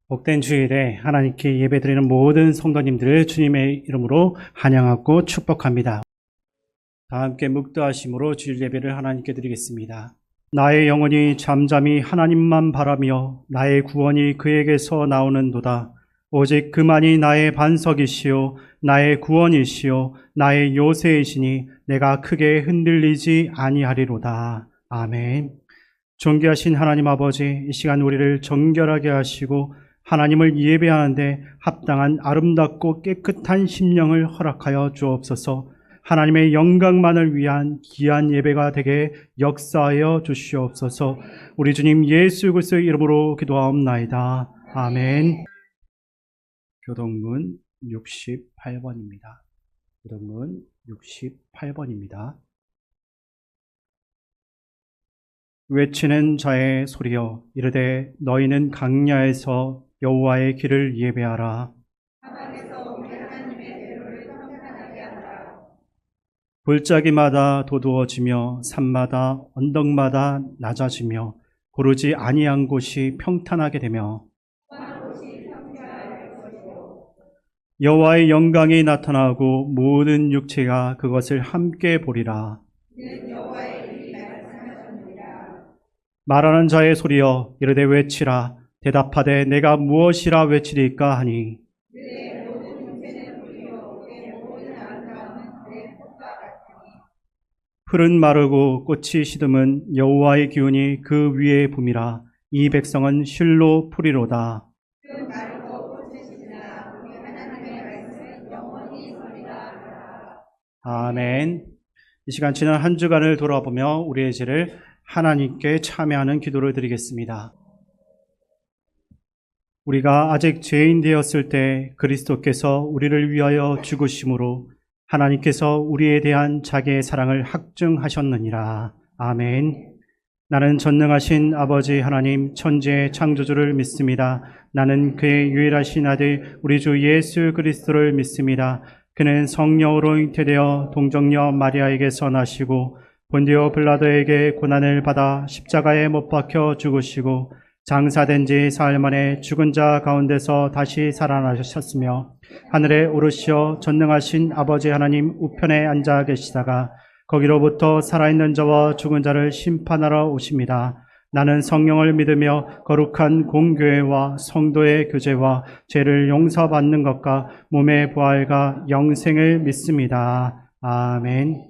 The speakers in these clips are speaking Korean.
복된 주일에 하나님께 예배드리는 모든 성도님들을 주님의 이름으로 환영하고 축복합니다. 다 함께 묵도하심으로 주일 예배를 하나님께 드리겠습니다. 나의 영혼이 잠잠히 하나님만 바라며 나의 구원이 그에게서 나오는도다. 오직 그만이 나의 반석이시요 나의 구원이시요 나의 요새이시니 내가 크게 흔들리지 아니하리로다. 아멘. 존귀하신 하나님 아버지, 이 시간 우리를 정결하게 하시고 하나님을 예배하는데 합당한 아름답고 깨끗한 심령을 허락하여 주옵소서. 하나님의 영광만을 위한 귀한 예배가 되게 역사하여 주시옵소서. 우리 주님 예수 그리스도의 이름으로 기도하옵나이다. 아멘. 교동문 68번입니다. 교동문 68번입니다. 외치는 자의 소리여, 이르되 너희는 강야에서 여호와의 길을 예배하라. 골짜기마다 도두어지며 산마다 언덕마다 낮아지며 고르지 아니한 곳이 평탄하게 되며 여호와의 영광이 나타나고 모든 육체가 그것을 함께 보리라. 말하는 자의 소리여, 이르되 외치라. 대답하되 내가 무엇이라 외치리까 하니 풀은 마르고 꽃이 시듬은 여호와의 기운이 그 위에 붐이라. 이 백성은 실로 풀이로다. 아멘. 이 시간 지난 한 주간을 돌아보며 우리의 죄를 하나님께 참여하는 기도를 드리겠습니다. 우리가 아직 죄인 되었을 때 그리스도께서 우리를 위하여 죽으심으로 하나님께서 우리에 대한 자기의 사랑을 확증하셨느니라. 아멘. 나는 전능하신 아버지 하나님 천지의 창조주를 믿습니다. 나는 그의 유일하신 아들 우리 주 예수 그리스도를 믿습니다. 그는 성령으로 잉태되어 동정녀 마리아에게서 나시고 본디오 빌라도에게 고난을 받아 십자가에 못 박혀 죽으시고 장사된 지 사흘 만에 죽은 자 가운데서 다시 살아나셨으며 하늘에 오르시어 전능하신 아버지 하나님 우편에 앉아 계시다가 거기로부터 살아있는 자와 죽은 자를 심판하러 오십니다. 나는 성령을 믿으며 거룩한 공교회와 성도의 교제와 죄를 용서받는 것과 몸의 부활과 영생을 믿습니다. 아멘.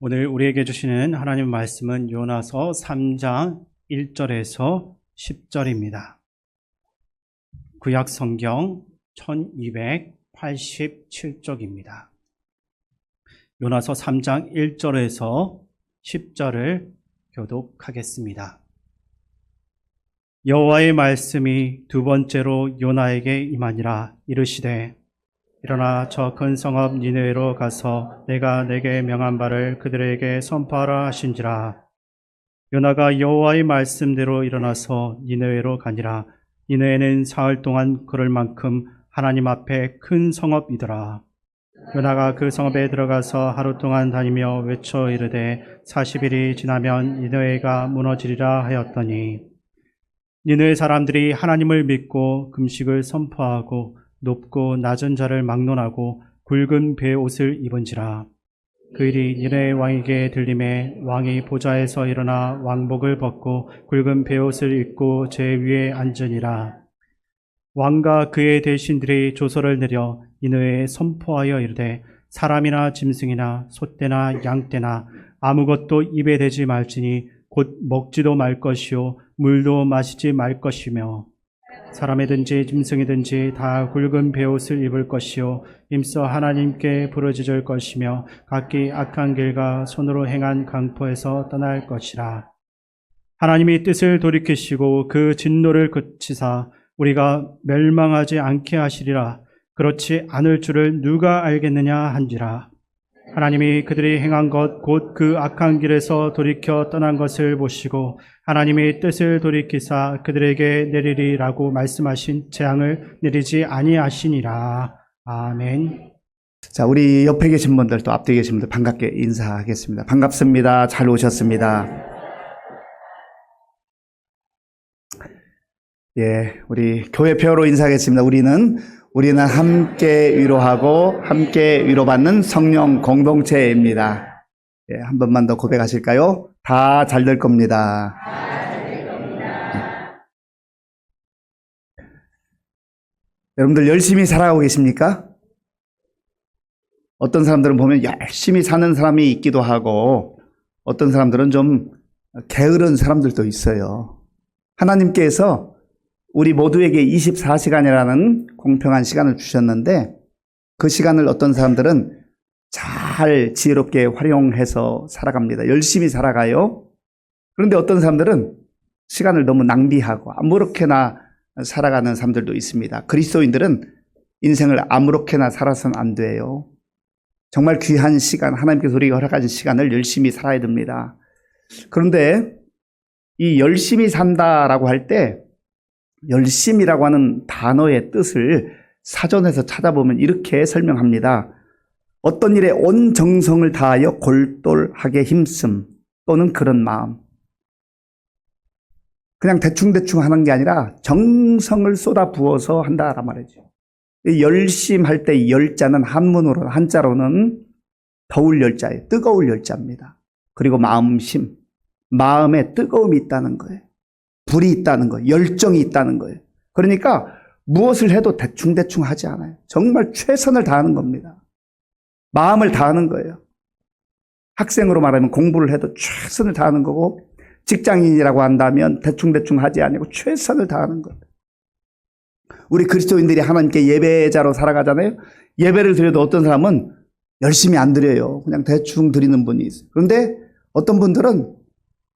오늘 우리에게 주시는 하나님 말씀은 요나서 3장 1절에서 10절입니다. 구약 성경 1287쪽입니다. 요나서 3장 1절에서 10절을 교독하겠습니다. 여호와의 말씀이 두 번째로 요나에게 임하니라. 이르시되 일어나 저 큰 성읍 니느웨로 가서 내가 내게 명한 바를 그들에게 선포하라 하신지라. 요나가 여호와의 말씀대로 일어나서 니느웨로 가니라. 니느웨는 사흘 동안 걸을 만큼 하나님 앞에 큰 성읍이더라. 요나가 그 성읍에 들어가서 하루 동안 다니며 외쳐 이르되 40일이 지나면 니느웨가 무너지리라 하였더니 니느웨 사람들이 하나님을 믿고 금식을 선포하고 높고 낮은 자를 막론하고 굵은 베옷을 입은지라. 그 일이 니느웨 왕에게 들림에 왕이 보좌에서 일어나 왕복을 벗고 굵은 베옷을 입고 제 위에 앉으니라. 왕과 그의 대신들이 조서를 내려 니느웨에 선포하여 이르되 사람이나 짐승이나 소떼나 양떼나 아무것도 입에 대지 말지니 곧 먹지도 말 것이요 물도 마시지 말 것이며 사람이든지 짐승이든지 다 굵은 베옷을 입을 것이요 힘써 하나님께 부르짖을 것이며 각기 악한 길과 손으로 행한 강포에서 떠날 것이라. 하나님이 뜻을 돌이키시고 그 진노를 그치사 우리가 멸망하지 않게 하시리라. 그렇지 않을 줄을 누가 알겠느냐 한지라. 하나님이 그들이 행한 것 곧 그 악한 길에서 돌이켜 떠난 것을 보시고 하나님이 뜻을 돌이키사 그들에게 내리리라고 말씀하신 재앙을 내리지 아니하시니라. 아멘. 자, 우리 옆에 계신 분들 또 앞뒤에 계신 분들 반갑게 인사하겠습니다. 반갑습니다. 잘 오셨습니다. 예, 우리 교회 표어로 인사하겠습니다. 우리는 함께 위로하고 함께 위로받는 성령 공동체입니다. 예, 한 번만 더 고백하실까요? 다 잘 될 겁니다. 여러분들 열심히 살아가고 계십니까? 어떤 사람들은 보면 열심히 사는 사람이 있기도 하고 어떤 사람들은 좀 게으른 사람들도 있어요. 하나님께서 우리 모두에게 24시간이라는 공평한 시간을 주셨는데 그 시간을 어떤 사람들은 잘 지혜롭게 활용해서 살아갑니다. 열심히 살아가요. 그런데 어떤 사람들은 시간을 너무 낭비하고 아무렇게나 살아가는 사람들도 있습니다. 그리스도인들은 인생을 아무렇게나 살아서는 안 돼요. 정말 귀한 시간, 하나님께서 우리가 허락하신 시간을 열심히 살아야 됩니다. 그런데 이 열심히 산다라고 할 때 열심이라고 하는 단어의 뜻을 사전에서 찾아보면 이렇게 설명합니다. 어떤 일에 온 정성을 다하여 골똘하게 힘씀 또는 그런 마음. 그냥 대충대충 하는 게 아니라 정성을 쏟아 부어서 한다란 말이죠. 열심할 때 열자는 한문으로, 한자로는 더울 열자예요. 뜨거울 열자입니다. 그리고 마음심, 마음에 뜨거움이 있다는 거예요. 불이 있다는 거예요. 열정이 있다는 거예요. 그러니까 무엇을 해도 대충대충 하지 않아요. 정말 최선을 다하는 겁니다. 마음을 다하는 거예요. 학생으로 말하면 공부를 해도 최선을 다하는 거고 직장인이라고 한다면 대충대충 하지 아니고 최선을 다하는 거예요. 우리 그리스도인들이 하나님께 예배자로 살아가잖아요. 예배를 드려도 어떤 사람은 열심히 안 드려요. 그냥 대충 드리는 분이 있어요. 그런데 어떤 분들은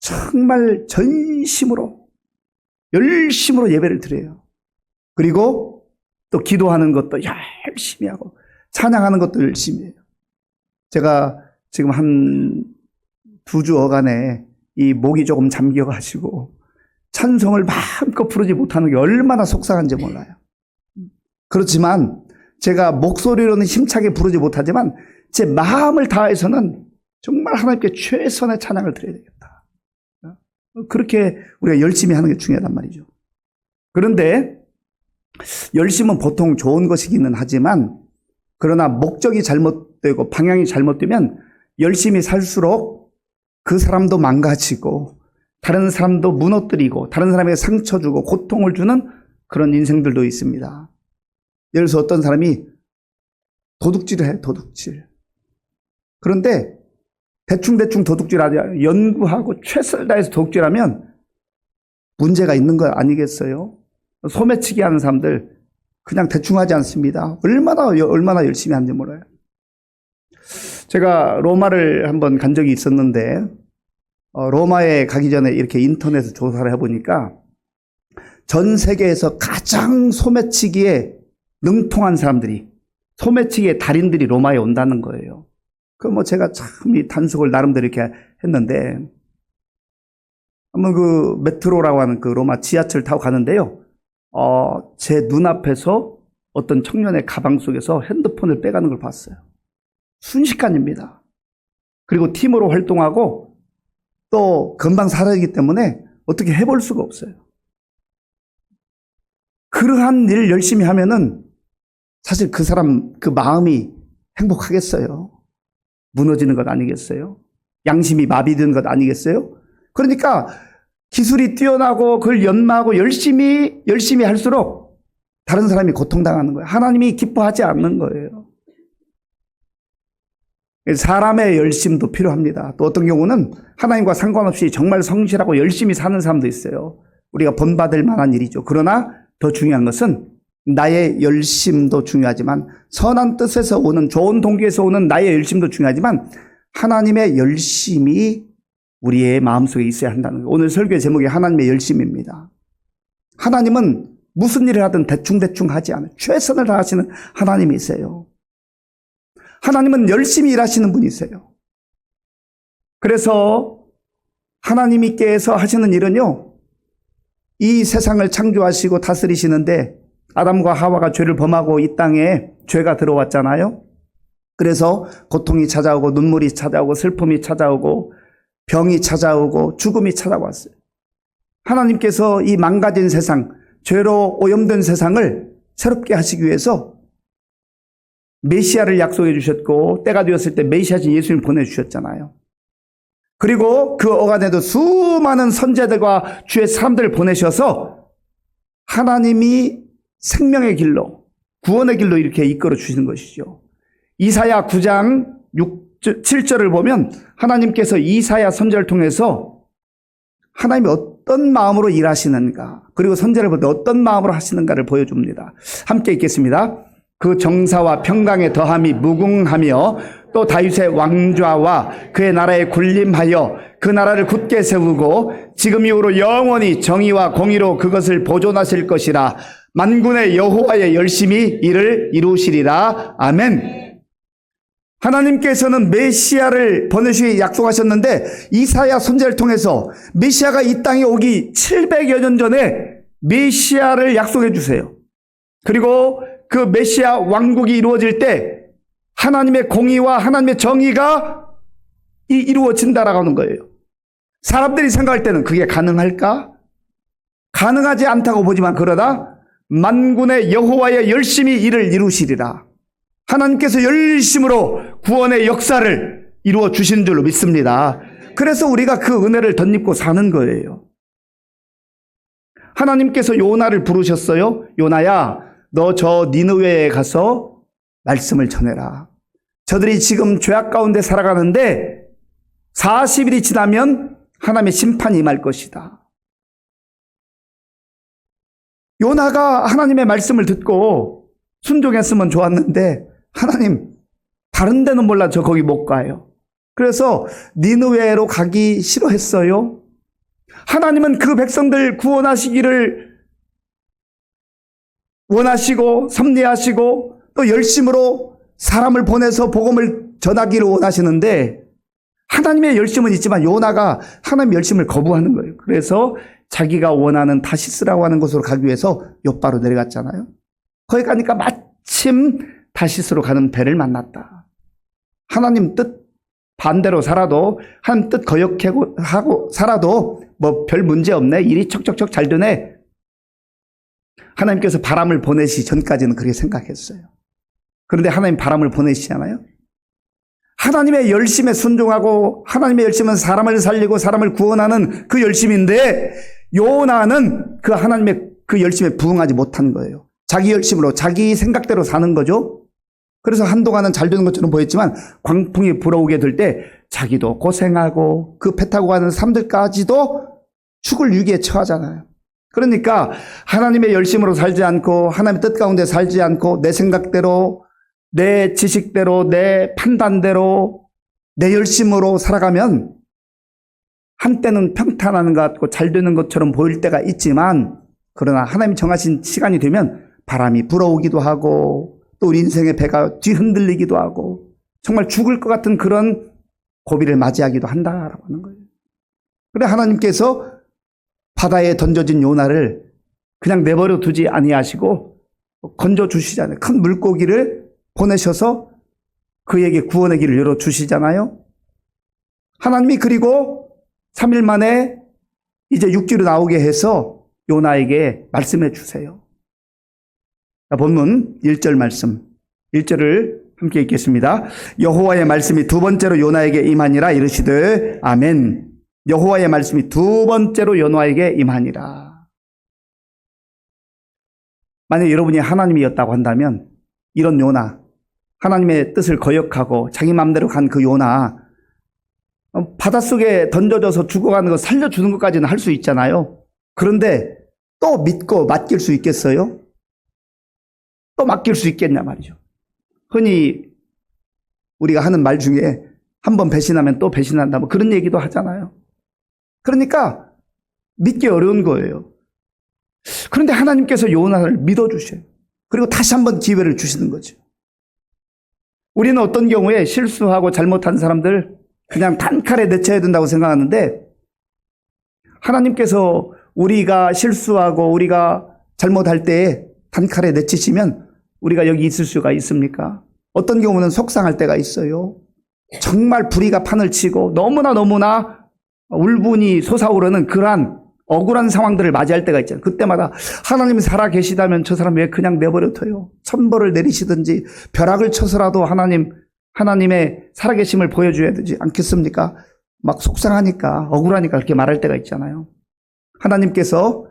정말 전심으로 열심으로 예배를 드려요. 그리고 또 기도하는 것도 열심히 하고 찬양하는 것도 열심히 해요. 제가 지금 한 2주여간에 이 목이 조금 잠겨가지고 찬송을 마음껏 부르지 못하는 게 얼마나 속상한지 몰라요. 그렇지만 제가 목소리로는 힘차게 부르지 못하지만 제 마음을 다해서는 정말 하나님께 최선의 찬양을 드려야 되겠다. 그렇게 우리가 열심히 하는 게 중요하단 말이죠. 그런데 열심은 보통 좋은 것이기는 하지만 그러나 목적이 잘못되고 방향이 잘못되면 열심히 살수록 그 사람도 망가지고 다른 사람도 무너뜨리고 다른 사람에게 상처 주고 고통을 주는 그런 인생들도 있습니다. 예를 들어서 어떤 사람이 도둑질을 해요. 도둑질. 그런데 대충대충 도둑질하지 연구하고 최선을 다해서 도둑질하면 문제가 있는 거 아니겠어요? 소매치기 하는 사람들 그냥 대충 하지 않습니다. 얼마나 열심히 하는지 몰라요. 제가 로마를 한번 간 적이 있었는데 로마에 가기 전에 이렇게 인터넷에 조사를 해보니까 전 세계에서 가장 소매치기에 능통한 사람들이, 소매치기의 달인들이 로마에 온다는 거예요. 제가 참 이 단속을 나름대로 이렇게 했는데, 한번 그 메트로라고 하는 그 로마 지하철 타고 가는데요. 제 눈앞에서 어떤 청년의 가방 속에서 핸드폰을 빼가는 걸 봤어요. 순식간입니다. 그리고 팀으로 활동하고 또 금방 사라지기 때문에 어떻게 해볼 수가 없어요. 그러한 일을 열심히 하면은 사실 그 사람 그 마음이 행복하겠어요? 무너지는 것 아니겠어요? 양심이 마비되는 것 아니겠어요? 그러니까 기술이 뛰어나고 그걸 연마하고 열심히 할수록 다른 사람이 고통당하는 거예요. 하나님이 기뻐하지 않는 거예요. 사람의 열심도 필요합니다. 또 어떤 경우는 하나님과 상관없이 정말 성실하고 열심히 사는 사람도 있어요. 우리가 본받을 만한 일이죠. 그러나 더 중요한 것은 나의 열심도 중요하지만 선한 뜻에서 오는 좋은 동기에서 오는 나의 열심도 중요하지만 하나님의 열심이 우리의 마음속에 있어야 한다는 거예요. 오늘 설교의 제목이 하나님의 열심입니다. 하나님은 무슨 일을 하든 대충대충 하지 않아요. 최선을 다하시는 하나님이세요. 하나님은 열심히 일하시는 분이세요. 그래서 하나님께서 하시는 일은요, 이 세상을 창조하시고 다스리시는데 아담과 하와가 죄를 범하고 이 땅에 죄가 들어왔잖아요. 그래서 고통이 찾아오고 눈물이 찾아오고 슬픔이 찾아오고 병이 찾아오고 죽음이 찾아왔어요. 하나님께서 이 망가진 세상, 죄로 오염된 세상을 새롭게 하시기 위해서 메시아를 약속해 주셨고 때가 되었을 때 메시아신 예수님을 보내주셨잖아요. 그리고 그 어간에도 수많은 선제들과 주의 사람들을 보내셔서 하나님이 생명의 길로 구원의 길로 이렇게 이끌어 주시는 것이죠. 이사야 9장 7절을 보면 하나님께서 이사야 선지자를 통해서 하나님이 어떤 마음으로 일하시는가 그리고 선지자를 볼 때 어떤 마음으로 하시는가를 보여줍니다. 함께 읽겠습니다. 그 정사와 평강의 더함이 무궁하며 또 다윗의 왕좌와 그의 나라에 군림하여 그 나라를 굳게 세우고 지금 이후로 영원히 정의와 공의로 그것을 보존하실 것이라. 만군의 여호와의 열심히 이를 이루시리라. 아멘. 하나님께서는 메시아를 보내시기 약속하셨는데 이사야 선지자를 통해서 메시아가 이 땅에 오기 700여 년 전에 메시아를 약속해 주세요. 그리고 그 메시아 왕국이 이루어질 때 하나님의 공의와 하나님의 정의가 이루어진다라고 하는 거예요. 사람들이 생각할 때는 그게 가능할까? 가능하지 않다고 보지만 그러다 만군의 여호와의 열심히 이를 이루시리라. 하나님께서 열심으로 구원의 역사를 이루어 주신 줄로 믿습니다. 그래서 우리가 그 은혜를 덧입고 사는 거예요. 하나님께서 요나를 부르셨어요. 요나야, 너 저 니느웨에 가서 말씀을 전해라. 저들이 지금 죄악 가운데 살아가는데 40일이 지나면 하나님의 심판이 임할 것이다. 요나가 하나님의 말씀을 듣고 순종했으면 좋았는데 하나님 다른 데는 몰라 저 거기 못 가요. 그래서 니느웨로 가기 싫어했어요. 하나님은 그 백성들 구원하시기를 원하시고 섭리하시고 또 열심으로 사람을 보내서 복음을 전하기를 원하시는데 하나님의 열심은 있지만 요나가 하나님의 열심을 거부하는 거예요. 그래서 자기가 원하는 다시스라고 하는 곳으로 가기 위해서 욥바로 내려갔잖아요. 거기 가니까 마침 다시스로 가는 배를 만났다. 하나님 뜻 반대로 살아도 하나님 뜻 거역하고 살아도 뭐 별 문제 없네. 일이 척척척 잘 되네. 하나님께서 바람을 보내시기 전까지는 그렇게 생각했어요. 그런데 하나님 바람을 보내시잖아요. 하나님의 열심에 순종하고 하나님의 열심은 사람을 살리고 사람을 구원하는 그 열심인데 요나는 그 하나님의 그 열심에 부응하지 못한 거예요. 자기 열심으로 자기 생각대로 사는 거죠. 그래서 한동안은 잘 되는 것처럼 보였지만 광풍이 불어오게 될 때 자기도 고생하고 그 배 타고 가는 사람들까지도 죽을 위기에 처하잖아요. 그러니까 하나님의 열심으로 살지 않고 하나님의 뜻 가운데 살지 않고 내 생각대로 내 지식대로 내 판단대로 내 열심으로 살아가면 한때는 평탄한 것 같고 잘 되는 것처럼 보일 때가 있지만 그러나 하나님이 정하신 시간이 되면 바람이 불어오기도 하고 또 우리 인생의 배가 뒤흔들리기도 하고 정말 죽을 것 같은 그런 고비를 맞이하기도 한다라고 하는 거예요. 그런데 하나님께서 바다에 던져진 요나를 그냥 내버려 두지 아니하시고 건져 주시잖아요. 큰 물고기를 보내셔서 그에게 구원의 길을 열어주시잖아요. 하나님이 그리고 3일 만에 이제 육지로 나오게 해서 요나에게 말씀해 주세요. 본문 1절 말씀 1절을 함께 읽겠습니다. 여호와의 말씀이 두 번째로 요나에게 임하니라 이르시되 아멘. 여호와의 말씀이 두 번째로 요나에게 임하니라. 만약 여러분이 하나님이었다고 한다면 이런 요나, 하나님의 뜻을 거역하고 자기 마음대로 간 그 요나, 바닷속에 던져져서 죽어가는 거 살려주는 것까지는 할 수 있잖아요. 그런데 또 믿고 맡길 수 있겠어요? 또 맡길 수 있겠냐 말이죠. 흔히 우리가 하는 말 중에 한 번 배신하면 또 배신한다 뭐 그런 얘기도 하잖아요. 그러니까 믿기 어려운 거예요. 그런데 하나님께서 요나를 믿어주셔요. 그리고 다시 한번 기회를 주시는 거죠. 우리는 어떤 경우에 실수하고 잘못한 사람들 그냥 단칼에 내쳐야 된다고 생각하는데 하나님께서 우리가 실수하고 우리가 잘못할 때에 단칼에 내치시면 우리가 여기 있을 수가 있습니까? 어떤 경우는 속상할 때가 있어요. 정말 불의가 판을 치고 너무나 울분이 솟아오르는 그러한 억울한 상황들을 맞이할 때가 있잖아요. 그때마다 하나님이 살아 계시다면 저 사람 왜 그냥 내버려 둬요? 천벌을 내리시든지 벼락을 쳐서라도 하나님의 살아계심을 보여줘야 되지 않겠습니까? 막 속상하니까, 억울하니까 그렇게 말할 때가 있잖아요. 하나님께서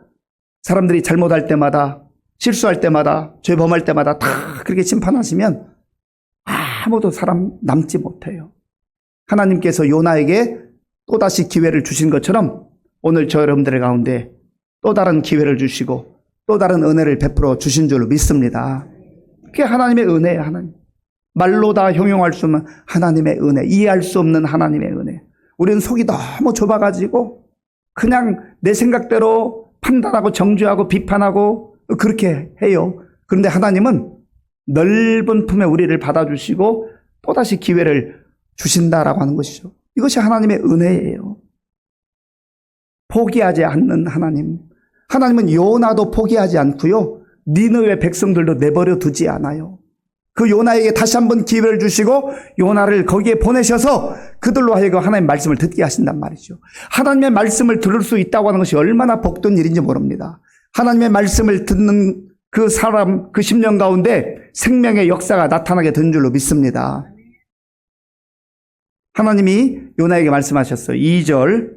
사람들이 잘못할 때마다, 실수할 때마다, 죄 범할 때마다 다 그렇게 심판하시면 아무도 사람 남지 못해요. 하나님께서 요나에게 또다시 기회를 주신 것처럼 오늘 저 여러분들의 가운데 또 다른 기회를 주시고 또 다른 은혜를 베풀어 주신 줄로 믿습니다. 그게 하나님의 은혜예요. 하나님. 말로 다 형용할 수 없는 하나님의 은혜, 이해할 수 없는 하나님의 은혜. 우리는 속이 너무 좁아가지고 그냥 내 생각대로 판단하고 정죄하고 비판하고 그렇게 해요. 그런데 하나님은 넓은 품에 우리를 받아주시고 또다시 기회를 주신다라고 하는 것이죠. 이것이 하나님의 은혜예요. 포기하지 않는 하나님. 하나님은 요나도 포기하지 않고요. 니느웨 백성들도 내버려 두지 않아요. 그 요나에게 다시 한번 기회를 주시고 요나를 거기에 보내셔서 그들로 하여금 하나님의 말씀을 듣게 하신단 말이죠. 하나님의 말씀을 들을 수 있다고 하는 것이 얼마나 복된 일인지 모릅니다. 하나님의 말씀을 듣는 그 사람, 그 10년 가운데 생명의 역사가 나타나게 된 줄로 믿습니다. 하나님이 요나에게 말씀하셨어요. 2절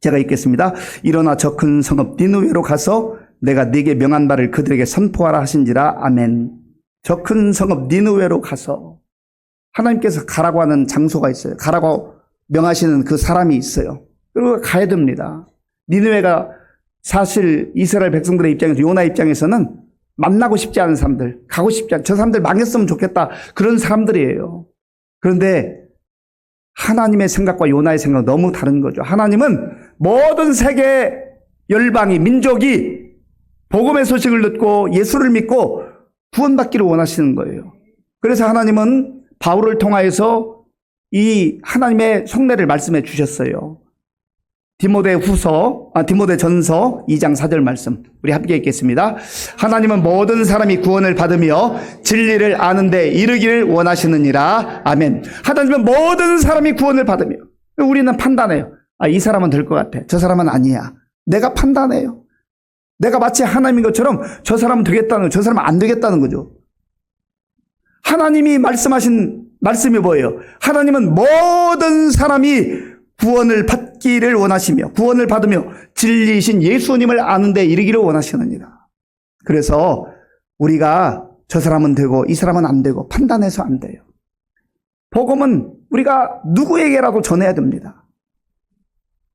제가 읽겠습니다. 일어나 저 큰 성읍 니느웨로 가서 내가 네게 명한 바를 그들에게 선포하라 하신지라. 아멘. 저 큰 성읍 니느웨로 가서 하나님께서 가라고 하는 장소가 있어요. 가라고 명하시는 그 사람이 있어요. 그리고 가야 됩니다. 니느웨가 사실 이스라엘 백성들의 입장에서, 요나 입장에서는 만나고 싶지 않은 사람들, 가고 싶지 않은, 저 사람들 망했으면 좋겠다, 그런 사람들이에요. 그런데 하나님의 생각과 요나의 생각은 너무 다른 거죠. 하나님은 모든 세계 열방이, 민족이 복음의 소식을 듣고 예수를 믿고 구원받기를 원하시는 거예요. 그래서 하나님은 바울을 통하여서 이 하나님의 속내를 말씀해 주셨어요. 디모데전서 2장 4절 말씀 우리 함께 읽겠습니다. 하나님은 모든 사람이 구원을 받으며 진리를 아는 데 이르기를 원하시느니라. 아멘. 하나님은 모든 사람이 구원을 받으며, 우리는 판단해요. 이 사람은 될 것 같아, 저 사람은 아니야. 내가 판단해요. 내가 마치 하나님인 것처럼 저 사람은 되겠다는, 저 사람은 안 되겠다는 거죠. 하나님이 말씀하신 말씀이 뭐예요? 하나님은 모든 사람이 구원을 받기를 원하시며 구원을 받으며 진리이신 예수님을 아는 데 이르기를 원하시느니라. 그래서 우리가 저 사람은 되고 이 사람은 안 되고 판단해서 안 돼요. 복음은 우리가 누구에게라도 전해야 됩니다.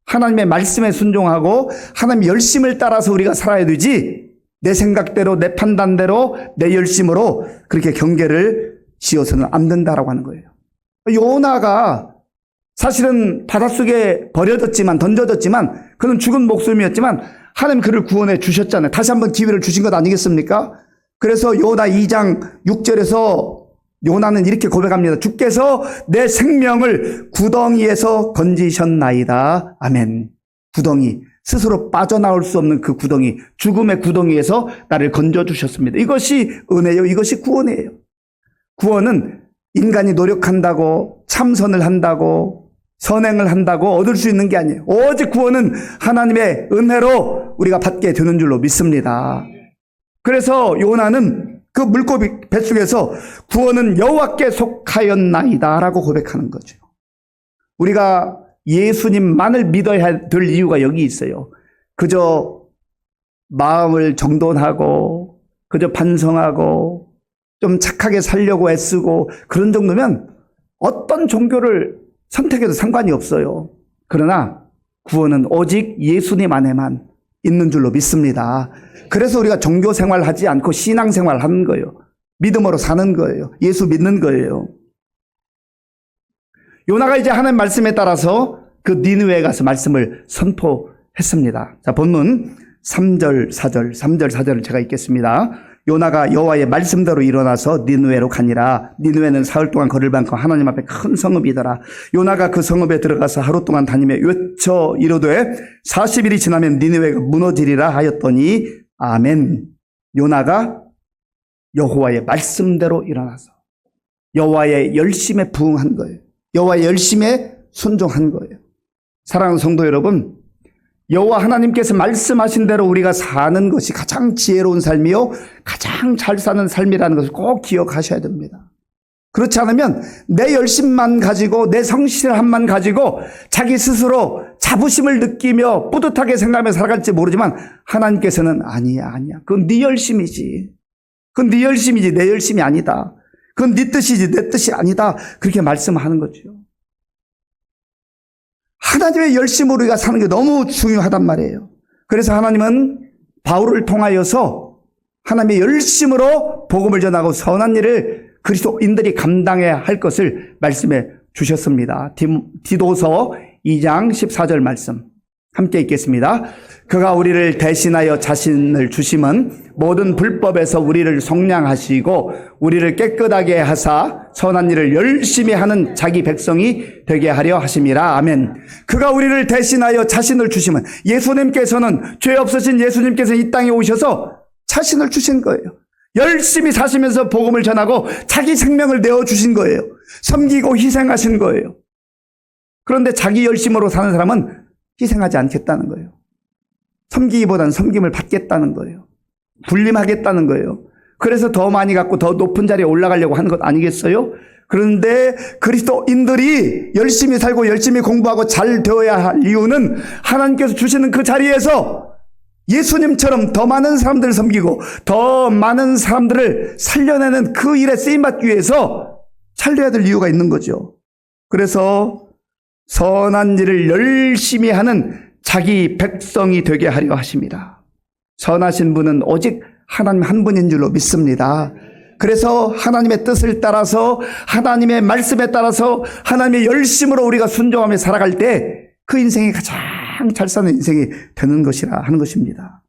하나님의 말씀에 순종하고 하나님의 열심을 따라서 우리가 살아야 되지, 내 생각대로, 내 판단대로, 내 열심으로 그렇게 경계를 지어서는 안 된다라고 하는 거예요. 요나가 사실은 바닷속에 버려졌지만, 던져졌지만, 그는 죽은 목숨이었지만 하나님 그를 구원해 주셨잖아요. 다시 한번 기회를 주신 것 아니겠습니까? 그래서 요나 2장 6절에서 요나는 이렇게 고백합니다. 주께서 내 생명을 구덩이에서 건지셨나이다. 아멘. 구덩이, 스스로 빠져나올 수 없는 그 구덩이, 죽음의 구덩이에서 나를 건져주셨습니다. 이것이 은혜요, 이것이 구원이에요. 구원은 인간이 노력한다고, 참선을 한다고, 선행을 한다고 얻을 수 있는 게 아니에요. 오직 구원은 하나님의 은혜로 우리가 받게 되는 줄로 믿습니다. 그래서 요나는 그 물고기 뱃속에서 구원은 여호와께 속하였나이다 라고 고백하는 거죠. 우리가 예수님만을 믿어야 될 이유가 여기 있어요. 그저 마음을 정돈하고 그저 반성하고 좀 착하게 살려고 애쓰고 그런 정도면 어떤 종교를 선택해도 상관이 없어요. 그러나 구원은 오직 예수님 안에만 있는 줄로 믿습니다. 그래서 우리가 종교 생활하지 않고 신앙 생활하는 거예요. 믿음으로 사는 거예요. 예수 믿는 거예요. 요나가 이제 하나님 말씀에 따라서 그 니느웨에 가서 말씀을 선포했습니다. 자, 본문 3절 4절을 제가 읽겠습니다. 요나가 여호와의 말씀대로 일어나서 니느웨로 가니라. 니느웨는 사흘 동안 걸을 만큼 하나님 앞에 큰 성읍이더라. 요나가 그 성읍에 들어가서 하루 동안 다니며 외쳐 이르되 40일이 지나면 니느웨가 무너지리라 하였더니 아멘. 요나가 여호와의 말씀대로 일어나서 여호와의 열심에 부응한 거예요. 여호와의 열심에 순종한 거예요. 사랑하는 성도 여러분, 여호와 하나님께서 말씀하신 대로 우리가 사는 것이 가장 지혜로운 삶이요 가장 잘 사는 삶이라는 것을 꼭 기억하셔야 됩니다. 그렇지 않으면 내 열심만 가지고 내 성실함만 가지고 자기 스스로 자부심을 느끼며 뿌듯하게 생각하며 살아갈지 모르지만 하나님께서는 아니야. 그건 네 열심이지. 그건 네 열심이지 내 열심이 아니다. 그건 네 뜻이지 내 뜻이 아니다. 그렇게 말씀하는 거죠. 하나님의 열심으로 우리가 사는 게 너무 중요하단 말이에요. 그래서 하나님은 바울을 통하여서 하나님의 열심으로 복음을 전하고 선한 일을 그리스도인들이 감당해야 할 것을 말씀해 주셨습니다. 디도서 2장 14절 말씀 함께 읽겠습니다. 그가 우리를 대신하여 자신을 주심은 모든 불법에서 우리를 속량하시고 우리를 깨끗하게 하사 선한 일을 열심히 하는 자기 백성이 되게 하려 하심이라. 아멘. 그가 우리를 대신하여 자신을 주심은 예수님께서는 죄 없으신 예수님께서 이 땅에 오셔서 자신을 주신 거예요. 열심히 사시면서 복음을 전하고 자기 생명을 내어주신 거예요. 섬기고 희생하신 거예요. 그런데 자기 열심으로 사는 사람은 희생하지 않겠다는 거예요. 섬기기보다는 섬김을 받겠다는 거예요. 군림하겠다는 거예요. 그래서 더 많이 갖고 더 높은 자리에 올라가려고 하는 것 아니겠어요? 그런데 그리스도인들이 열심히 살고 열심히 공부하고 잘 되어야 할 이유는 하나님께서 주시는 그 자리에서 예수님처럼 더 많은 사람들을 섬기고 더 많은 사람들을 살려내는 그 일에 쓰임받기 위해서 살려야 될 이유가 있는 거죠. 그래서 선한 일을 열심히 하는 자기 백성이 되게 하려 하십니다. 선하신 분은 오직 하나님 한 분인 줄로 믿습니다. 그래서 하나님의 뜻을 따라서 하나님의 말씀에 따라서 하나님의 열심으로 우리가 순종하며 살아갈 때 그 인생이 가장 잘 사는 인생이 되는 것이라 하는 것입니다.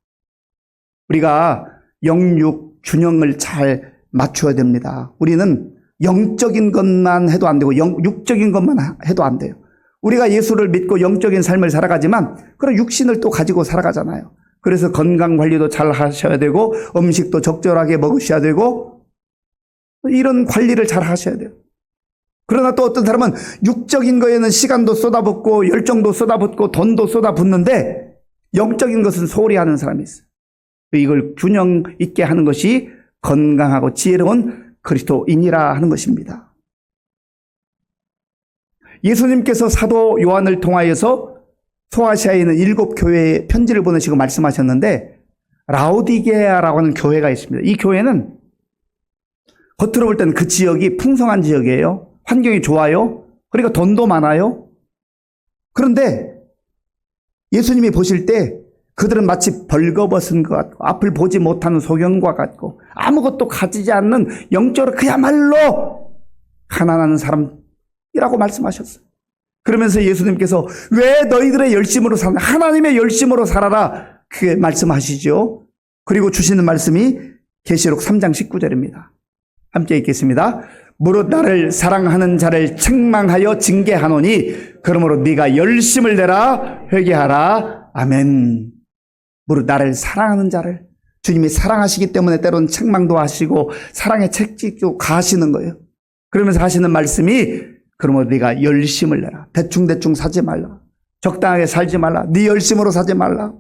우리가 영육 균형을 잘 맞춰야 됩니다. 우리는 영적인 것만 해도 안 되고 육적인 것만 해도 안 돼요. 우리가 예수를 믿고 영적인 삶을 살아가지만 그런 육신을 또 가지고 살아가잖아요. 그래서 건강 관리도 잘 하셔야 되고 음식도 적절하게 먹으셔야 되고 이런 관리를 잘 하셔야 돼요. 그러나 또 어떤 사람은 육적인 거에는 시간도 쏟아붓고 열정도 쏟아붓고 돈도 쏟아붓는데 영적인 것은 소홀히 하는 사람이 있어요. 이걸 균형 있게 하는 것이 건강하고 지혜로운 그리스도인이라 하는 것입니다. 예수님께서 사도 요한을 통하여서 소아시아에 있는 7교회에 편지를 보내시고 말씀하셨는데 라오디게아라고 하는 교회가 있습니다. 이 교회는 겉으로 볼 때는 그 지역이 풍성한 지역이에요. 환경이 좋아요. 그러니까 돈도 많아요. 그런데 예수님이 보실 때 그들은 마치 벌거벗은 것 같고 앞을 보지 못하는 소경과 같고 아무것도 가지지 않는 영적으로 그야말로 가난한 사람이라고 말씀하셨어요. 그러면서 예수님께서 왜 너희들의 열심으로 사나? 하나님의 열심으로 살아라. 그게 말씀하시죠. 그리고 주시는 말씀이 계시록 3장 19절입니다. 함께 읽겠습니다. 무릇 나를 사랑하는 자를 책망하여 징계하노니 그러므로 네가 열심을 내라 회개하라. 아멘. 무릇 나를 사랑하는 자를 주님이 사랑하시기 때문에 때로는 책망도 하시고 사랑의 책찍도 가하시는 거예요. 그러면서 하시는 말씀이 그러므로 네가 열심을 내라. 대충대충 사지 말라. 적당하게 살지 말라. 네 열심으로 사지 말라.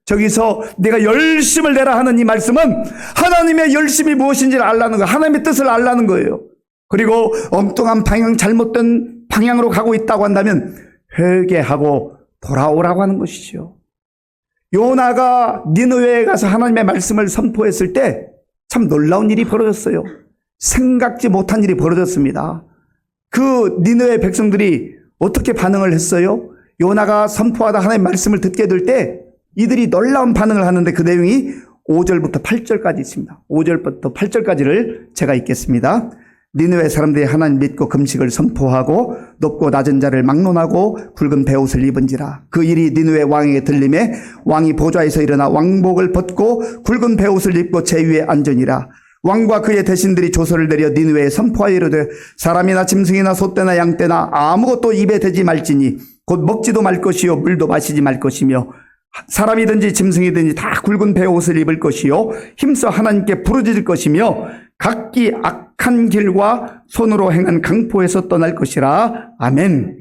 저기서 내가 열심을 내라 하는 이 말씀은 하나님의 열심이 무엇인지를 알라는 거예요. 하나님의 뜻을 알라는 거예요. 그리고 엉뚱한 방향, 잘못된 방향으로 가고 있다고 한다면 회개하고 돌아오라고 하는 것이죠. 요나가 니느웨에 가서 하나님의 말씀을 선포했을 때 참 놀라운 일이 벌어졌어요. 생각지 못한 일이 벌어졌습니다. 그 니느웨 백성들이 어떻게 반응을 했어요? 요나가 선포하다 하나님의 말씀을 듣게 될 때 이들이 놀라운 반응을 하는데 그 내용이 5절부터 8절까지 있습니다. 5절부터 8절까지를 제가 읽겠습니다. 니느웨 사람들이 하나님 믿고 금식을 선포하고 높고 낮은 자를 막론하고 굵은 베옷을 입은지라. 그 일이 니느웨 왕에게 들림에 왕이 보좌에서 일어나 왕복을 벗고 굵은 베옷을 입고 제 위에 앉으니라. 왕과 그의 대신들이 조서를 내려 니느웨에 선포하여 이르되 사람이나 짐승이나 소떼나 양떼나 아무것도 입에 대지 말지니 곧 먹지도 말 것이요 물도 마시지 말 것이며 사람이든지 짐승이든지 다 굵은 베옷을 입을 것이요 힘써 하나님께 부르짖을 것이며 각기 악한 길과 손으로 행한 강포에서 떠날 것이라. 아멘.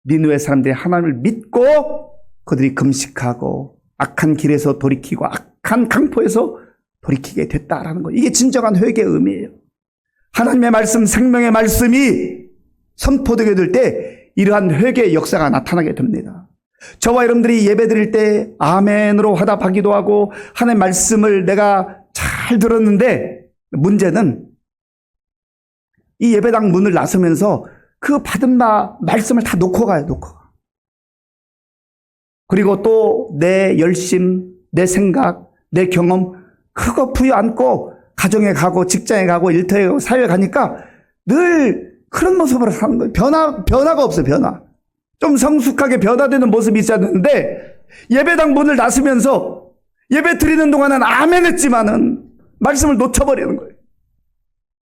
니느웨 사람들이 하나님을 믿고 그들이 금식하고 악한 길에서 돌이키고 악한 강포에서 돌이키게 됐다라는 거. 이게 진정한 회개의 의미예요. 하나님의 말씀, 생명의 말씀이 선포되게 될 때 이러한 회개의 역사가 나타나게 됩니다. 저와 여러분들이 예배 드릴 때 아멘으로 화답하기도 하고 하나님의 말씀을 내가 잘 들었는데, 문제는 이 예배당 문을 나서면서 그 받은 말씀을 다 놓고 가요. 놓고 가. 그리고 또 내 열심, 내 생각, 내 경험 그거 부여안고 가정에 가고 직장에 가고 일터에 가고 사회에 가니까 늘 그런 모습으로 사는 거예요. 변화가 없어요. 변화. 좀 성숙하게 변화되는 모습이 있어야 되는데, 예배당 문을 나서면서 예배 드리는 동안은 아멘 했지만은 말씀을 놓쳐버리는 거예요.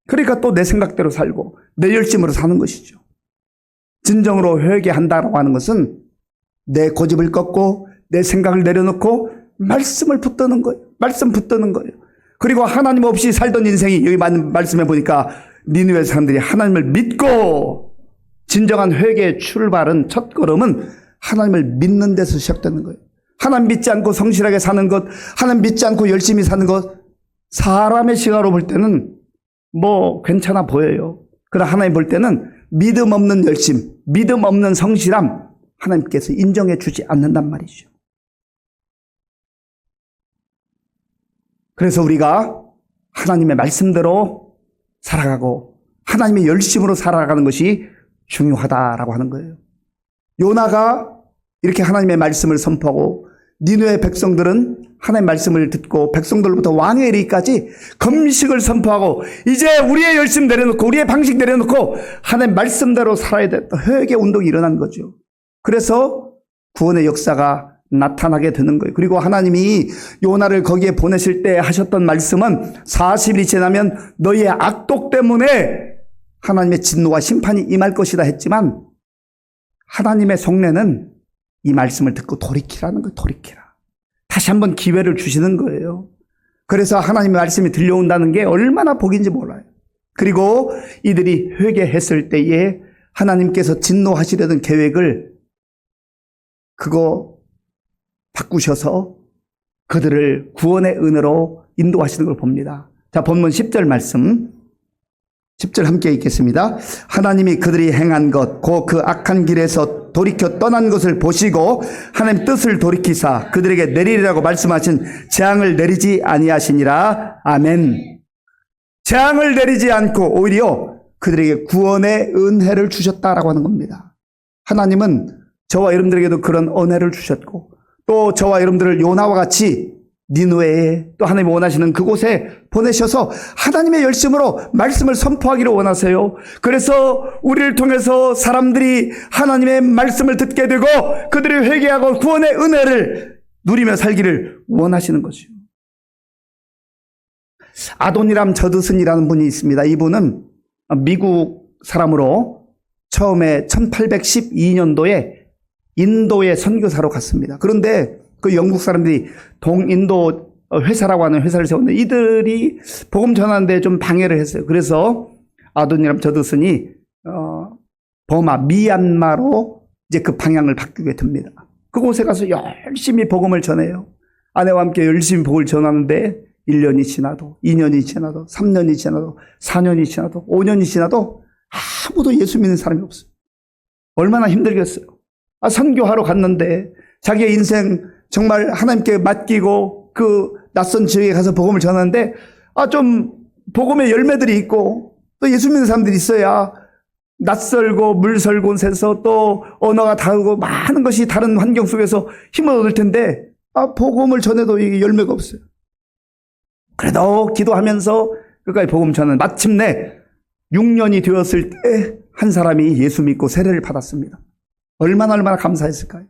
그러니까 또 내 생각대로 살고 내 열심으로 사는 것이죠. 진정으로 회개한다라고 하는 것은 내 고집을 꺾고 내 생각을 내려놓고 말씀을 붙드는 거예요. 말씀 붙드는 거예요. 그리고 하나님 없이 살던 인생이, 여기 말씀해 보니까 니느웨 사람들이 하나님을 믿고, 진정한 회개의 출발은, 첫 걸음은 하나님을 믿는 데서 시작되는 거예요. 하나님 믿지 않고 성실하게 사는 것, 하나님 믿지 않고 열심히 사는 것, 사람의 시각으로 볼 때는 뭐 괜찮아 보여요. 그러나 하나님 볼 때는 믿음 없는 열심, 믿음 없는 성실함, 하나님께서 인정해 주지 않는단 말이죠. 그래서 우리가 하나님의 말씀대로 살아가고 하나님의 열심으로 살아가는 것이 중요하다라고 하는 거예요. 요나가 이렇게 하나님의 말씀을 선포하고 니느웨 백성들은 하나님의 말씀을 듣고 백성들로부터 왕에 이르기까지 금식을 선포하고 이제 우리의 열심 내려놓고 우리의 방식 내려놓고 하나님의 말씀대로 살아야 된다. 회개 운동이 일어난 거죠. 그래서 구원의 역사가 나타나게 되는 거예요. 그리고 하나님이 요나를 거기에 보내실 때 하셨던 말씀은 40일이 지나면 너희의 악독 때문에 하나님의 진노와 심판이 임할 것이다 했지만, 하나님의 속내는 이 말씀을 듣고 돌이키라는 거예요. 돌이키라. 다시 한번 기회를 주시는 거예요. 그래서 하나님의 말씀이 들려온다는 게 얼마나 복인지 몰라요. 그리고 이들이 회개했을 때에 하나님께서 진노하시려던 계획을 그거 바꾸셔서 그들을 구원의 은혜로 인도하시는 걸 봅니다. 자, 본문 10절 말씀, 10절 함께 읽겠습니다. 하나님이 그들이 행한 것, 곧 그 악한 길에서 돌이켜 떠난 것을 보시고 하나님 뜻을 돌이키사 그들에게 내리리라고 말씀하신 재앙을 내리지 아니하시니라. 아멘. 재앙을 내리지 않고 오히려 그들에게 구원의 은혜를 주셨다라고 하는 겁니다. 하나님은 저와 여러분들에게도 그런 은혜를 주셨고, 또 저와 여러분들을 요나와 같이 니느웨에 또 하나님이 원하시는 그곳에 보내셔서 하나님의 열심으로 말씀을 선포하기를 원하세요. 그래서 우리를 통해서 사람들이 하나님의 말씀을 듣게 되고 그들이 회개하고 구원의 은혜를 누리며 살기를 원하시는 것이요. 아도니람 저드슨이라는 분이 있습니다. 이분은 미국 사람으로 처음에 1812년도에 인도의 선교사로 갔습니다. 그런데 그 영국 사람들이 동인도 회사라고 하는 회사를 세웠는데 이들이 복음 전하는데 좀 방해를 했어요. 그래서 아도니람 저드슨이 버마, 미얀마로 이제 그 방향을 바꾸게 됩니다. 그곳에 가서 열심히 복음을 전해요. 아내와 함께 열심히 복음을 전하는데 1년이 지나도 2년이 지나도 3년이 지나도 4년이 지나도 5년이 지나도 아무도 예수 믿는 사람이 없어요. 얼마나 힘들겠어요. 선교하러 갔는데 자기의 인생 정말 하나님께 맡기고 그 낯선 지역에 가서 복음을 전하는데 좀 복음의 열매들이 있고 또 예수 믿는 사람들이 있어야 낯설고 물설고 곳에서 또 언어가 다르고 많은 것이 다른 환경 속에서 힘을 얻을 텐데 복음을 전해도 이게 열매가 없어요. 그래도 기도하면서 끝까지 복음 전하는, 마침내 6년이 되었을 때 한 사람이 예수 믿고 세례를 받았습니다. 얼마나 감사했을까요?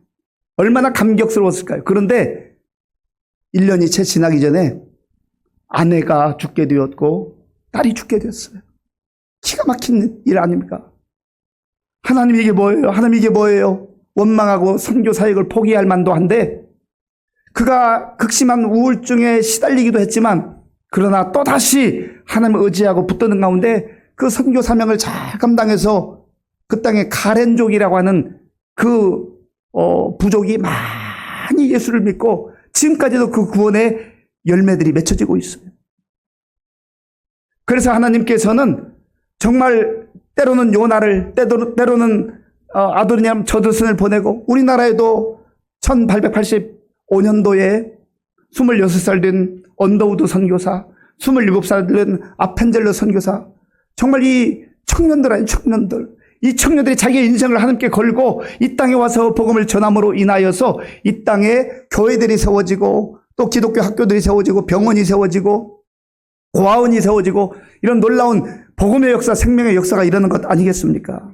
얼마나 감격스러웠을까요? 그런데 1년이 채 지나기 전에 아내가 죽게 되었고 딸이 죽게 되었어요. 기가 막힌 일 아닙니까? 하나님 이게 뭐예요? 하나님 이게 뭐예요? 원망하고 선교 사역을 포기할 만도 한데 그가 극심한 우울증에 시달리기도 했지만 그러나 또다시 하나님을 의지하고 붙드는 가운데 그 선교 사명을 잘 감당해서 그 땅에 가렌족이라고 하는 그 부족이 많이 예수를 믿고 지금까지도 그 구원의 열매들이 맺혀지고 있어요. 그래서 하나님께서는 정말 때로는 요나를, 때로는 아도니암 저드슨을 보내고, 우리나라에도 1885년도에 26살 된 언더우드 선교사, 27살 된 아펜젤러 선교사, 정말 이 청년들 아닌 청년들, 이 청년들이 자기의 인생을 하나님께 걸고 이 땅에 와서 복음을 전함으로 인하여서 이 땅에 교회들이 세워지고, 또 기독교 학교들이 세워지고, 병원이 세워지고, 고아원이 세워지고, 이런 놀라운 복음의 역사, 생명의 역사가 일어나는 것 아니겠습니까?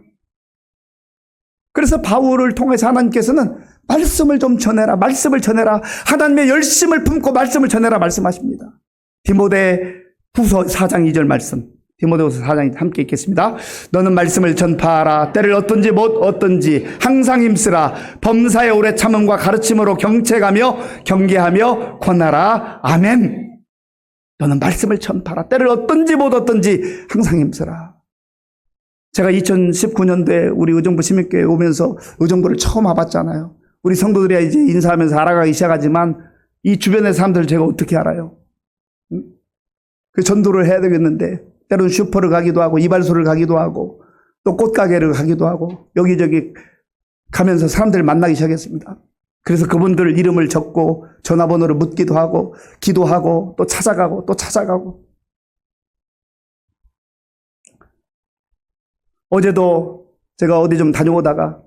그래서 바울을 통해서 하나님께서는 말씀을 좀 전해라, 말씀을 전해라, 하나님의 열심을 품고 말씀을 전해라 말씀하십니다. 디모데후서 4장 2절 말씀, 디모데후서 4장 함께 읽겠습니다. 너는 말씀을 전파하라. 때를 얻든지 못 얻든지 항상 힘쓰라. 범사에 오래 참음과 가르침으로 경책하며 경계하며 권하라. 아멘. 너는 말씀을 전파하라. 때를 얻든지 못 얻든지 항상 힘쓰라. 제가 2019년도에 우리 의정부 시민교회에 오면서 의정부를 처음 와봤잖아요. 우리 성도들이 이제 인사하면서 알아가기 시작하지만 이 주변의 사람들을 제가 어떻게 알아요? 그 전도를 해야 되겠는데 때로는 슈퍼를 가기도 하고 이발소를 가기도 하고 또 꽃가게를 가기도 하고 여기저기 가면서 사람들을 만나기 시작했습니다. 그래서 그분들 이름을 적고 전화번호를 묻기도 하고 기도하고 또 찾아가고 또 찾아가고. 어제도 제가 어디 좀 다녀오다가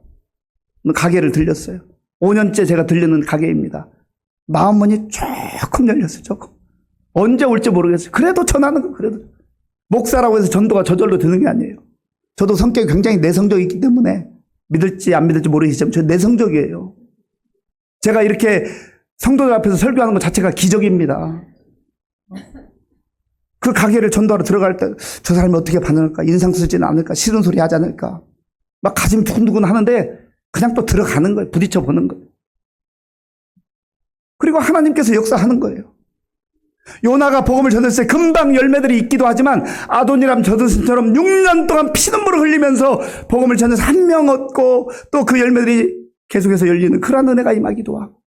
가게를 들렸어요. 5년째 제가 들리는 가게입니다. 마음문이 조금 열렸어요. 조금. 언제 올지 모르겠어요. 그래도 전하는 거 그래도. 목사라고 해서 전도가 저절로 되는 게 아니에요. 저도 성격이 굉장히 내성적이기 때문에 믿을지 안 믿을지 모르겠지만 저 내성적이에요. 제가 이렇게 성도들 앞에서 설교하는 것 자체가 기적입니다. 그 가게를 전도하러 들어갈 때 저 사람이 어떻게 반응할까? 인상 쓰지는 않을까? 싫은 소리 하지 않을까? 막 가슴이 두근두근 하는데 그냥 또 들어가는 거예요. 부딪혀 보는 거예요. 그리고 하나님께서 역사하는 거예요. 요나가 복음을 전했을 때 금방 열매들이 있기도 하지만 아도니람 저드슨처럼 6년 동안 피눈물을 흘리면서 복음을 전해서 한 명 얻고 또 그 열매들이 계속해서 열리는 그런 은혜가 임하기도 하고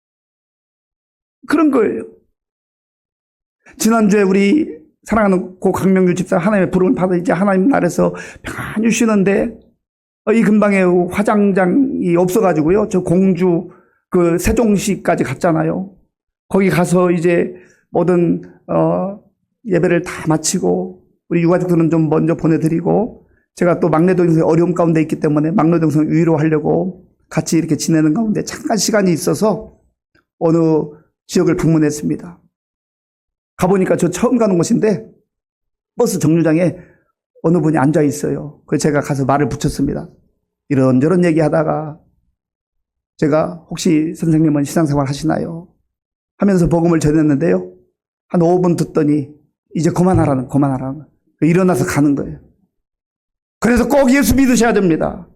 그런 거예요. 지난주에 우리 사랑하는 고 강명규 집사 하나님의 부름을 받아 이제 하나님 나라에서 평안히 쉬는데 이 근방에 화장장이 없어가지고요. 저 공주 그 세종시까지 갔잖아요. 거기 가서 이제 모든 예배를 다 마치고 우리 유가족들은 좀 먼저 보내드리고 제가 또 막내 동생이 어려움 가운데 있기 때문에 막내 동생 위로하려고 같이 이렇게 지내는 가운데 잠깐 시간이 있어서 어느 지역을 방문했습니다. 가보니까 저 처음 가는 곳인데 버스 정류장에 어느 분이 앉아 있어요. 그래서 제가 가서 말을 붙였습니다. 이런저런 얘기하다가 제가 혹시 선생님은 신앙생활 하시나요? 하면서 복음을 전했는데요. 한 5분 듣더니 이제 그만하라는. 일어나서 가는 거예요. 그래서 꼭 예수 믿으셔야 됩니다.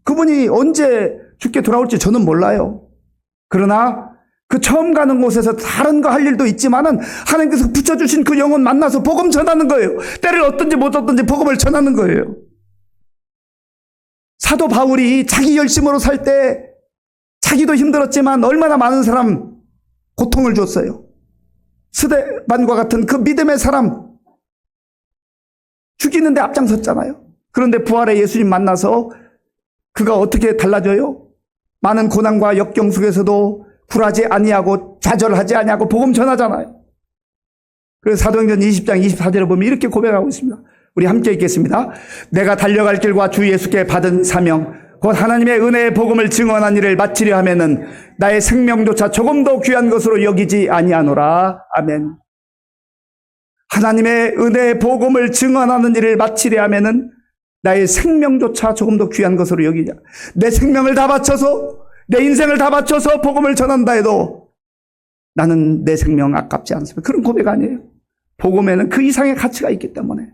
그분이 언제 죽게 돌아올지 저는 몰라요. 그러나 그 처음 가는 곳에서 다른 거 할 일도 있지만은 하나님께서 붙여주신 그 영혼 만나서 복음 전하는 거예요. 때를 얻든지 못 얻든지 복음을 전하는 거예요. 사도 바울이 자기 열심으로 살 때 자기도 힘들었지만 얼마나 많은 사람 고통을 줬어요. 스데반과 같은 그 믿음의 사람 죽이는데 앞장섰잖아요. 그런데 부활의 예수님 만나서 그가 어떻게 달라져요? 많은 고난과 역경 속에서도 굴하지 아니하고 좌절하지 아니하고 복음 전하잖아요. 그래서 사도행전 20장 24절에 보면 이렇게 고백하고 있습니다. 우리 함께 읽겠습니다. 내가 달려갈 길과 주 예수께 받은 사명 곧 하나님의 은혜의 복음을 증언한 일을 마치려 하면은 나의 생명조차 조금도 귀한 것으로 여기지 아니하노라. 아멘. 하나님의 은혜의 복음을 증언하는 일을 마치려 하면은 나의 생명조차 조금도 귀한 것으로 여기자. 내 생명을 다 바쳐서 내 인생을 다 바쳐서 복음을 전한다 해도 나는 내 생명 아깝지 않습니다. 그런 고백 아니에요. 복음에는 그 이상의 가치가 있기 때문에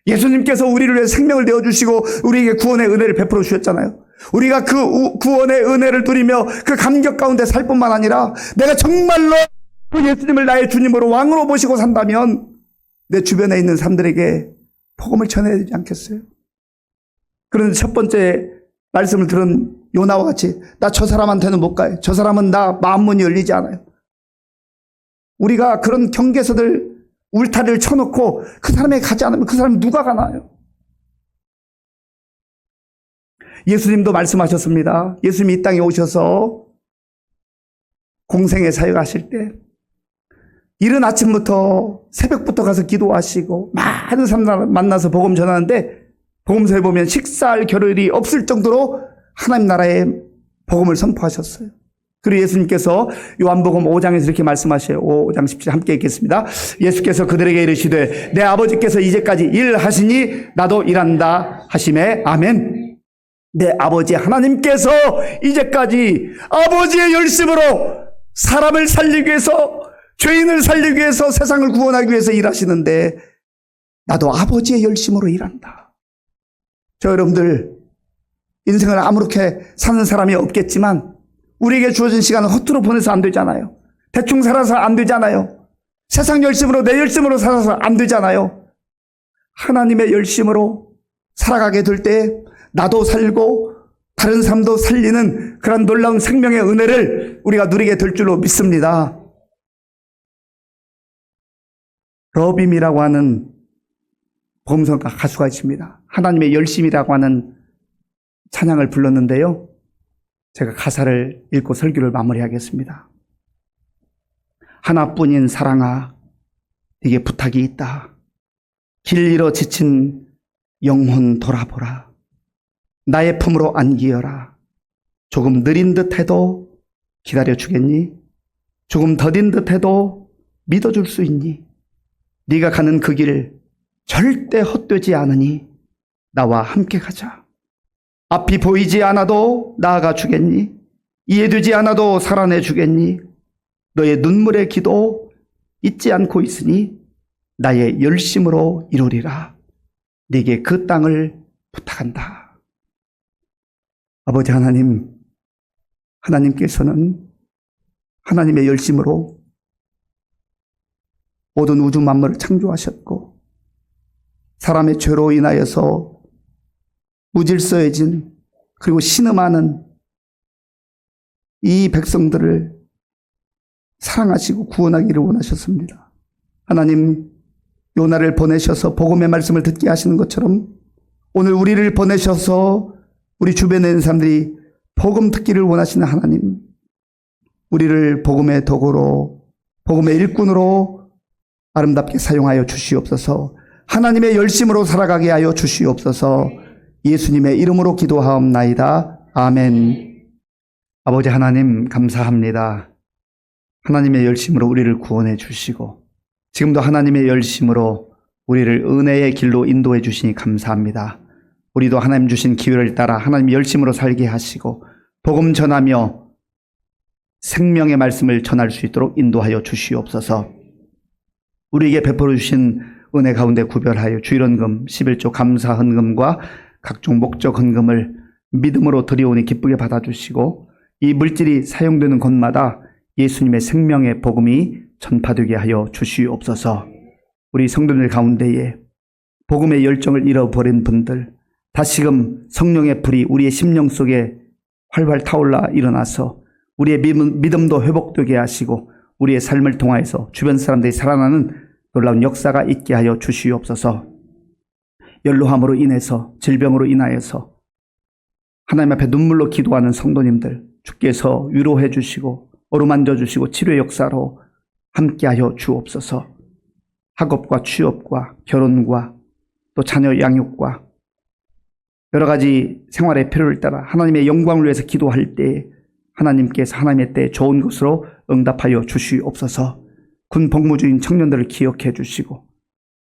예수님께서 우리를 위해 생명을 내어주시고 우리에게 구원의 은혜를 베풀어 주셨잖아요. 우리가 그 구원의 은혜를 누리며 그 감격 가운데 살 뿐만 아니라 내가 정말로 그 예수님을 나의 주님으로 왕으로 모시고 산다면 내 주변에 있는 사람들에게 복음을 전해야 되지 않겠어요? 그런데 첫 번째 말씀을 들은 요나와 같이 나 저 사람한테는 못 가요. 저 사람은 나 마음문이 열리지 않아요. 우리가 그런 경계서들 울타리를 쳐놓고 그 사람에게 가지 않으면 그 사람이 누가 가나요? 예수님도 말씀하셨습니다. 예수님이 이 땅에 오셔서 공생의 사역하실 때 이른 아침부터 새벽부터 가서 기도하시고 많은 사람들 만나서 복음 전하는데 복음서에 보면 식사할 겨를이 없을 정도로 하나님 나라의 복음을 선포하셨어요. 그리고 예수님께서 요한복음 5장에서 이렇게 말씀하셔요. 5장 17 함께 읽겠습니다. 예수께서 그들에게 이르시되 내 아버지께서 이제까지 일하시니 나도 일한다 하시매 아멘. 내 아버지 하나님께서 이제까지 아버지의 열심으로 사람을 살리기 위해서 죄인을 살리기 위해서 세상을 구원하기 위해서 일하시는데 나도 아버지의 열심으로 일한다. 저 여러분들 인생을 아무렇게 사는 사람이 없겠지만 우리에게 주어진 시간은 허투루 보내서 안 되잖아요. 대충 살아서 안 되잖아요. 세상 열심으로 내 열심으로 살아서 안 되잖아요. 하나님의 열심으로 살아가게 될 때 나도 살고 다른 사람도 살리는 그런 놀라운 생명의 은혜를 우리가 누리게 될 줄로 믿습니다. 러빔이라고 하는 복음성가 가수가 있습니다. 하나님의 열심이라고 하는 찬양을 불렀는데요. 제가 가사를 읽고 설교를 마무리하겠습니다. 하나뿐인 사랑아, 네게 부탁이 있다. 길 잃어 지친 영혼 돌아보라. 나의 품으로 안기어라. 조금 느린 듯해도 기다려주겠니? 조금 더딘 듯해도 믿어줄 수 있니? 네가 가는 그 길 절대 헛되지 않으니 나와 함께 가자. 앞이 보이지 않아도 나아가 주겠니? 이해되지 않아도 살아내 주겠니? 너의 눈물의 기도 잊지 않고 있으니 나의 열심으로 이루리라. 네게 그 땅을 부탁한다. 아버지 하나님, 하나님께서는 하나님의 열심으로 모든 우주 만물을 창조하셨고 사람의 죄로 인하여서 무질서해진 그리고 신음하는 이 백성들을 사랑하시고 구원하기를 원하셨습니다. 하나님, 요나를 보내셔서 복음의 말씀을 듣게 하시는 것처럼 오늘 우리를 보내셔서 우리 주변에 있는 사람들이 복음 듣기를 원하시는 하나님, 우리를 복음의 도구로, 복음의 일꾼으로 아름답게 사용하여 주시옵소서. 하나님의 열심으로 살아가게 하여 주시옵소서. 예수님의 이름으로 기도하옵나이다. 아멘. 아버지 하나님 감사합니다. 하나님의 열심으로 우리를 구원해 주시고 지금도 하나님의 열심으로 우리를 은혜의 길로 인도해 주시니 감사합니다. 우리도 하나님 주신 기회를 따라 하나님의 열심으로 살게 하시고 복음 전하며 생명의 말씀을 전할 수 있도록 인도하여 주시옵소서. 우리에게 베풀어 주신 은혜 가운데 구별하여 주일헌금 11조 감사 헌금과 각종 목적 헌금을 믿음으로 드려오니 기쁘게 받아주시고 이 물질이 사용되는 곳마다 예수님의 생명의 복음이 전파되게 하여 주시옵소서. 우리 성도들 가운데에 복음의 열정을 잃어버린 분들, 다시금 성령의 불이 우리의 심령 속에 활활 타올라 일어나서 우리의 믿음도 회복되게 하시고 우리의 삶을 통하여서 주변 사람들이 살아나는 놀라운 역사가 있게 하여 주시옵소서. 연로함으로 인해서 질병으로 인하여서 하나님 앞에 눈물로 기도하는 성도님들 주께서 위로해 주시고 어루만져 주시고 치료의 역사로 함께하여 주옵소서. 학업과 취업과 결혼과 또 자녀 양육과 여러 가지 생활의 필요를 따라 하나님의 영광을 위해서 기도할 때 하나님께서 하나님의 때에 좋은 것으로 응답하여 주시옵소서. 군 복무 중인 청년들을 기억해 주시고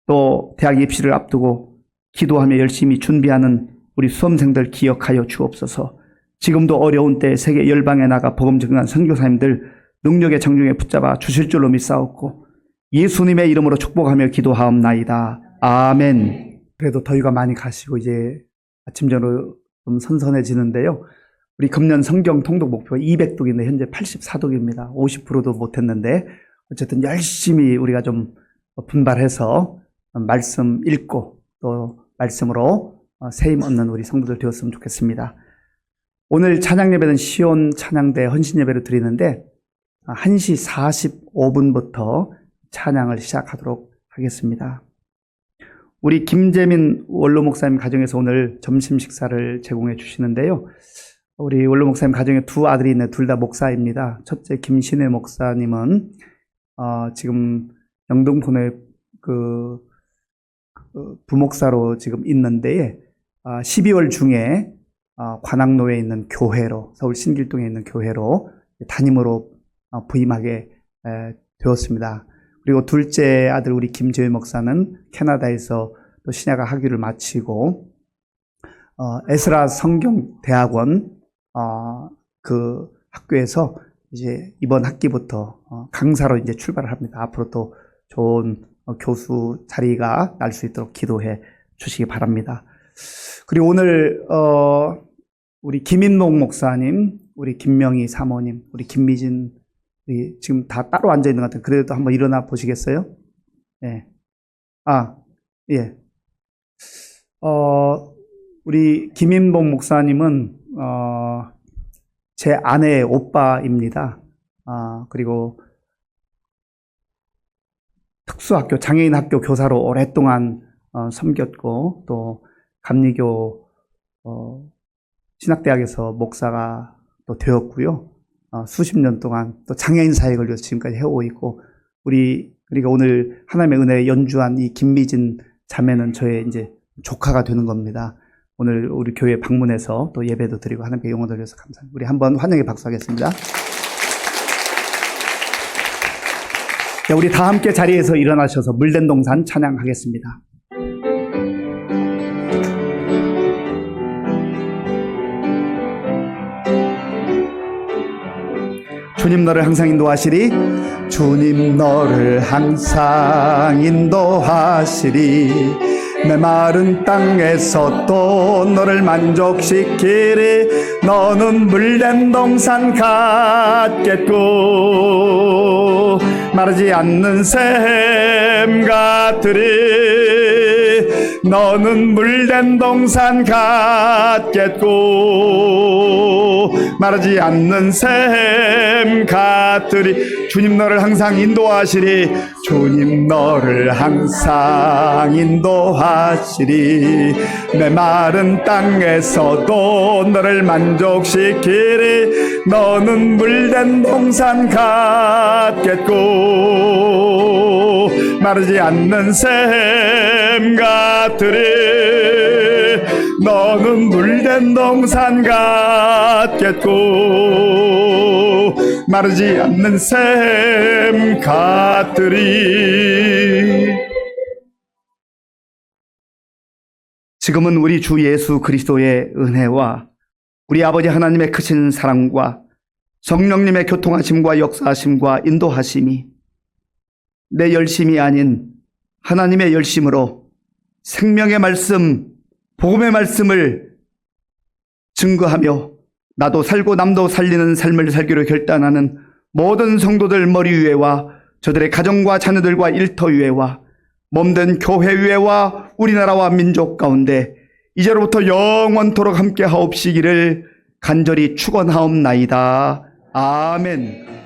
또 대학 입시를 앞두고 기도하며 열심히 준비하는 우리 수험생들 기억하여 주옵소서. 지금도 어려운 때 세계 열방에 나가 복음 증거한 선교사님들 능력의 장중에 붙잡아 주실 줄로 믿사옵고 예수님의 이름으로 축복하며 기도하옵나이다. 아멘. 그래도 더위가 많이 가시고 이제 아침 저녁 좀 선선해지는데요. 우리 금년 성경 통독 목표가 200독인데 현재 84독입니다. 50%도 못했는데 어쨌든 열심히 우리가 좀 분발해서 말씀 읽고 또 말씀으로 세임 얻는 우리 성도들 되었으면 좋겠습니다. 오늘 찬양 예배는 시온 찬양대 헌신 예배를 드리는데 1시 45분부터 찬양을 시작하도록 하겠습니다. 우리 김재민 원로 목사님 가정에서 오늘 점심 식사를 제공해 주시는데요. 우리 원로 목사님 가정에 두 아들이 있는 둘 다 목사입니다. 첫째 김신혜 목사님은 지금 영등포에 부목사로 지금 있는데 12월 중에 관악로에 있는 교회로, 서울 신길동에 있는 교회로 담임으로 부임하게 되었습니다. 그리고 둘째 아들 우리 김재회 목사는 캐나다에서 또 신야가 학위를 마치고 에스라 성경대학원 그 학교에서 이제 이번 학기부터 강사로 이제 출발을 합니다. 앞으로 또 좋은 교수 자리가 날 수 있도록 기도해 주시기 바랍니다. 그리고 오늘 우리 김인목 목사님, 우리 김명희 사모님, 우리 김미진 지금 다 따로 앉아 있는 것 같아요. 그래도 한번 일어나 보시겠어요? 예. 예. 우리 김인복 목사님은 제 아내의 오빠입니다. 그리고 특수학교, 장애인 학교 교사로 오랫동안 섬겼고, 또 감리교 신학대학에서 목사가 또 되었고요. 수십 년 동안 또 장애인 사역을 위해서 지금까지 해오고 있고, 그러니까 오늘 하나님의 은혜에 연주한 이 김미진 자매는 저의 이제 조카가 되는 겁니다. 오늘 우리 교회 방문해서 또 예배도 드리고 하나님께 영광 돌려서 감사합니다. 우리 한번 환영의 박수하겠습니다. 자, 우리 다 함께 자리에서 일어나셔서 물된 동산 찬양하겠습니다. 주님 너를 항상 인도하시리. 주님 너를 항상 인도하시리. 메마른 땅에서 또 너를 만족시키리. 너는 물된 동산 같겠고 마르지 않는 샘 같으리. 너는 물된 동산 같겠고 마르지 않는 샘 같으리. 주님 너를 항상 인도하시리. 주님 너를 항상 인도하시리. 메마른 땅에서도 너를 만족시키리. 너는 물된 동산 같겠고 마르지 않는 샘 같으리. 너는 물된 동산 같겠고 마르지 않는 샘 같으리. 지금은 우리 주 예수 그리스도의 은혜와 우리 아버지 하나님의 크신 사랑과 성령님의 교통하심과 역사하심과 인도하심이 내 열심이 아닌 하나님의 열심으로 생명의 말씀, 복음의 말씀을 증거하며 나도 살고 남도 살리는 삶을 살기로 결단하는 모든 성도들 머리 위에와 저들의 가정과 자녀들과 일터 위에와 몸된 교회 위에와 우리나라와 민족 가운데 이제로부터 영원토록 함께 하옵시기를 간절히 축원하옵나이다. 아멘.